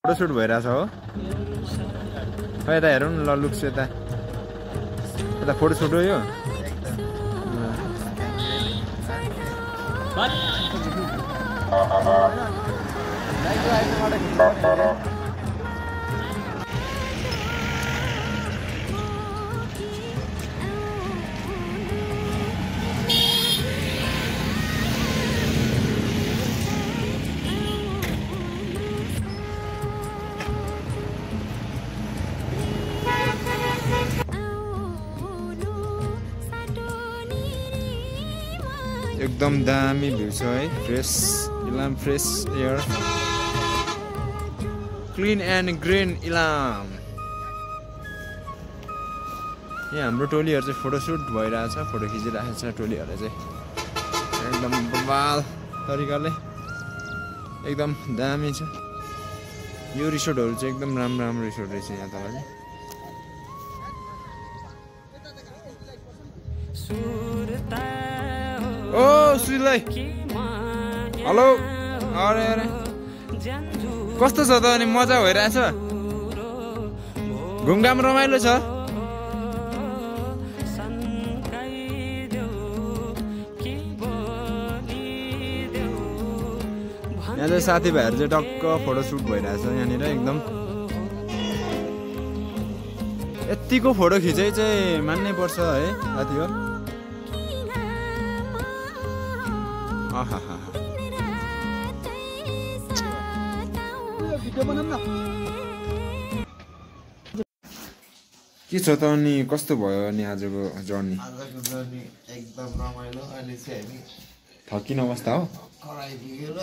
photoshoot भइरहेछ हो खै यता हेरौँ न ल लुक्स यता यता फोटोसुट हो यो एकदम दामी भ्यू छ है fresh Ilam fresh air clean and green Ilam यहाँ हाम्रो टोलीहरु चाहिँ फोटोसुट भइरहेछ फोटो खिचिरहेको छ टोलीहरुले चाहिँ एकदम बवाल तरिकाले एकदम दामी छ यो रिसोर्टहरु चाहिँ एकदम राम्रो रिसोर्ट रहेछ यहाँ तल चाहिँ ओ सुलाई हेलो अरे अरे कस्तो छ त अनि मजा भइरहेछ घुमघाम रमाइलो छ यहाँ चाहिँ साथीभाइहरु चाहिँ टक्क फोटोसुट भइरहेछ यहाँनिर एकदम यतिको फोटो खिचाइ चाहिँ मान्नै पर्छ है साथीहरु के छ त अनि कस्तो भयो अनि आजको जर्नी एकदम रमाइलो अहिले चाहिँ हामी थकिन अवस्था हो कराइदिएर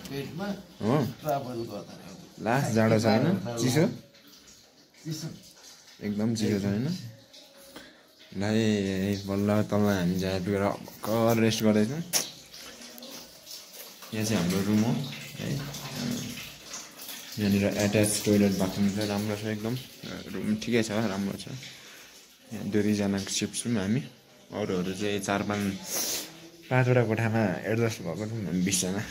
पेटमा हो ट्राभल गर्दा लास्ट जाडो छ हैन चिसो चिसो एकदम चिसो छ हैन लाई बल्ल तल हामी जाएर पुगेर कर रेस्ट गर्दैछौँ यहाँ चाहिँ हाम्रो रुम हो है यहाँनिर एट्याच टोइलेट बाथरुम छ राम्रो छ एकदम रुम ठिकै छ राम्रो छ यहाँ 2 जनाको सिफ्ट छौँ हामी अरूहरू चाहिँ 4-5 वटा कोठामा एडजस्ट भएको छौँ 20 जना